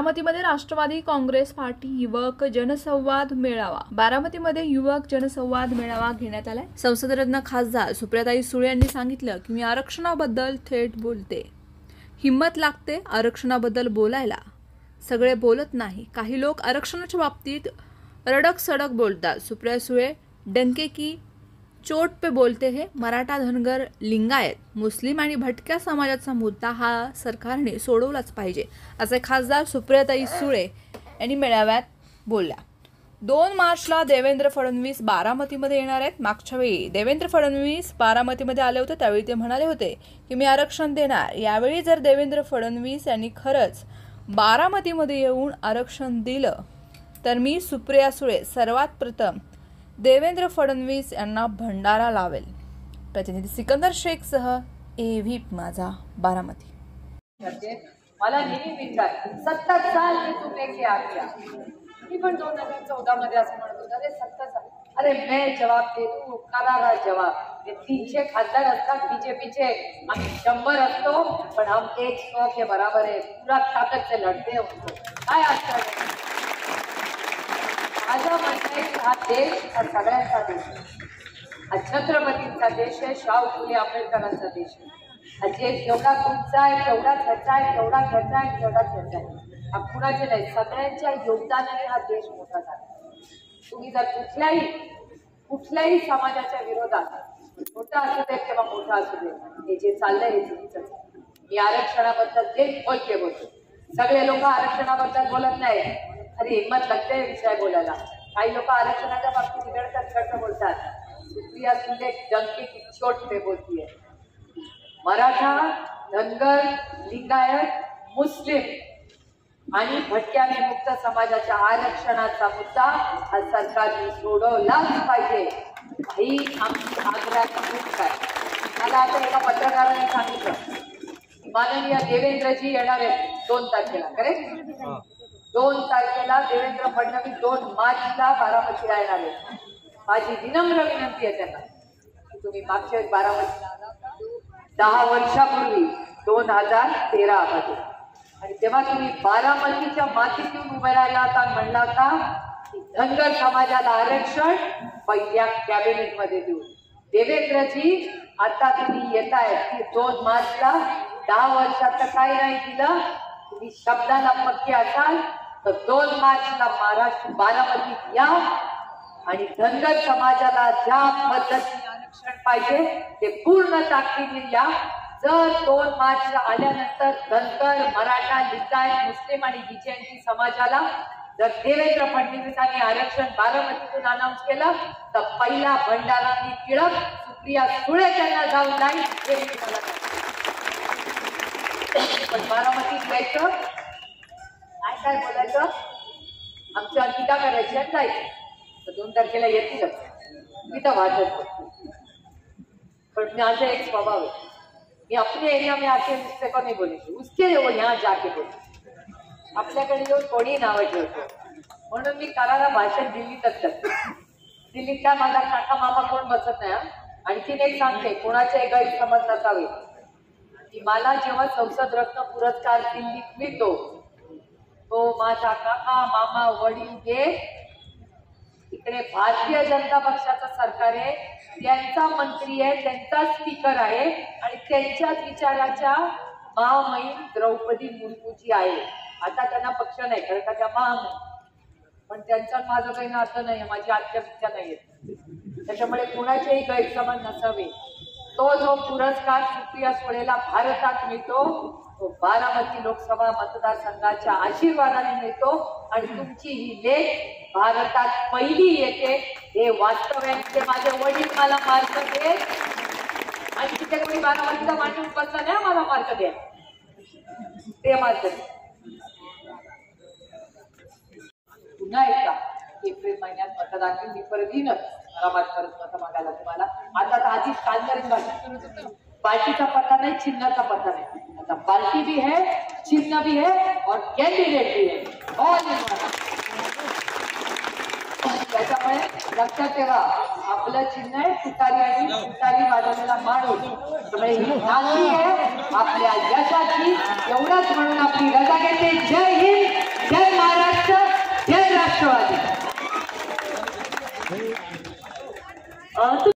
बारामतीमध्ये Rashtrawadi Congress party युवक जनसंवाद मेळावा घेण्यात आलाय। संसदरत्न खासदार सुप्रियाताई सुळे यांनी सांगितलं की मी आरक्षणाबद्दल थेट बोलते, हिम्मत लागते आरक्षणाबद्दल बोलायला, सगळे बोलत नाही। काही लोक आरक्षणाच्या बाबतीत रडक सडक बोलतात। सुप्रिया सुळे डंके की चोट पे बोलते हैं। मराठा, धनगर, लिंगायत, मुस्लिम आणि भटक्या समाजाचा मुद्दा हा सरकारने सोडवलाच पाहिजे, असे खासदार सुप्रियाताई सुळे यांनी मेळाव्यात बोलल्या। 2 मार्चला देवेंद्र फडणवीस बारामतीमध्ये येणार आहेत। मागच्या वेळी देवेंद्र फडणवीस बारामतीमध्ये आले होते, त्यावेळी ते म्हणाले होते की मी आरक्षण देणार। यावेळी जर देवेंद्र फडणवीस यांनी खरंच बारामतीमध्ये येऊन आरक्षण दिलं तर मी सुप्रिया सुळे सर्वात प्रथम देवेंद्र फडणवीस यांना भंडारा लावेल। प्रतिनिधी सिकंदर शेख सह AV माझा बारामती। मला नेहमी विचार 70 साल मी तू लेके आ गया, मी पण 2014 मध्ये असं म्हणत होता, अरे 70 साल, अरे मैं जवाब दे दूं, करारा जवाब। ये 300 खासदार असतात बीजेपीचे, आम्ही 100 असतो, पण हम 100 के बराबर है, पूरा ताकत से लढते हैं उनको। काय असतं माझं म्हणणं आहे की हा देश हा सगळ्यांचा देश आहे, हा छत्रपतींचा देश आहे, शाहू फुले आंबेडकरांचा देश आहे। जे जेवढा तुमचा आहे तेवढा घ्यायचा आहे, तेवढा घ्यायचा आहे, तेवढा घ्यायचा आहे, हा कुणाचे नाही, सगळ्यांच्या योगदानाने हा देश मोठा झाला। तुम्ही जर कुठल्याही समाजाच्या विरोधात मोठा असू दे किंवा मोठा असू दे, हे जे चाललंय हे चुकीचंच आहे। मी आरक्षणाबद्दल जे बोलतो, सगळे लोक आरक्षणाबद्दल बोलत नाही, अरे हिम्मत लागते विषय बोलायला। काही लोक आरक्षणाच्या बाबतीत बिघडतात बोलतात। सुप्रिया सुळे डंके की चोट पे बोलती है। मराठा, धनगर, लिंगायत, मुस्लिम आणि भटक्या विमुक्त समाजाच्या आरक्षणाचा मुद्दा हा सरकारने सोडवलाच पाहिजे, ही आमची आग्रहाची भूक आहे। मला आता एका पत्रकाराने सांगितलं माननीय देवेंद्रजी येणार आहेत 2 तारखेला, करेक्ट? 2 तारखेला देवेंद्र फडणवीस 2 मार्चला बारामतीला येणार आहेत। माझी विनम्र विनंती आहे त्यांना की तुम्ही मागच्या बारामतीला 10 वर्षापूर्वी 2013 मध्ये, आणि तेव्हा तुम्ही बारामतीच्या मातीतून उभे राहिला होता, म्हणला होता की धनगर समाजाला आरक्षण पहिल्या कॅबिनेट मध्ये देऊ। देवेंद्रजी आता तुम्ही येत आहेत की 2 मार्चला 10 वर्षात काय नाही दिलं, तुम्ही शब्दाला पक्के असाल तर 2 मार्चला महाराष्ट्र बारामतीत या आणि धनगर समाजाला ज्या पद्धतीने आरक्षण पाहिजे ते पूर्ण ताकदीने या। जर 2 मार्चला आल्यानंतर धनगर, मराठा, लिंगायत, मुस्लिम आणि बीजेपी समाजाला जर देवेंद्र फडणवीसांनी आरक्षण बारामतीतून अनाऊन्स केलं तर पहिला भंडारा मी टिळक सुप्रिया सुळे त्यांना जाऊन नाही, हे मी तुम्हाला पण बारामतीत जायचं, काय बोलायचं, आमची टीका करायची आणि जायचं, तर 2 तारखेला येतीलच, मी तर वाटत। पण माझा एक स्वभाव है, मैं अपने एरिया में आके उससे को नहीं बोलेंगे, उसके वो यहाँ जाके बोले। आपल्याकडे येऊन कोणी नावं ठेवतो, म्हणून मी करारा भाषण दिल्लीतच करते। दिल्लीत काय माझा काका मामा कोण बसत नाही। आणखीन एक सांगते, कोणाचे गैरसमज नसावे की मला जेव्हा संसद रत्न पुरस्कार दिल्लीत मिळतो तो माझा काका मामा वडील हे इकडे भारतीय जनता पक्षाचं सरकार आहे, त्यांचा मंत्री आहे, त्यांचा स्पीकर आहे आणि त्यांच्याच विचाराच्या महामहिम द्रौपदी मुर्मूजी आहे। आता त्यांना पक्ष नाही कारण का त्या महामहिम, पण त्यांचा माझं काही नातं नाही, माझी आत्महत्या नाही, त्याच्यामुळे कुणाचेही गैरसमज नसावे। तो जो पुरस्कार सुप्रिया सुळेला भारतात मिळतो तो बारामती लोकसभा मतदारसंघाच्या आशीर्वादाने मिळतो आणि तुमची ही लेख भारतात पहिली येते, हे वास्तव आहे। ते माझे वडील मला मार्क दे आणि तिथे कोणी बारामतीचा माणूस बसला नाही मला मार्क द्या, ते मार्क पुन्हा एकदा एप्रिल महिन्यात मतदान मी परत येईनच, मला परत मत मागायला तुम्हाला। आता तर आधीच कालपर्यंत भाषण करत होतो, पार्टीचा पत्ता नाही, चिन्हाचा पत्ता नाही, आता पार्टी भी है, चिन्ह भी है और कैंडिडेट भी है, ऑल इन वन। त्याच्यामुळे लक्षात ठेवा, आपलं चिन्ह आहे तुतारी आणि तुतारी वाजवलेला माणूस, त्यामुळे ही नांदी आहे आपल्या यशाची। एवढंच म्हणून आपली रजा घेते। जय हिंद। अं,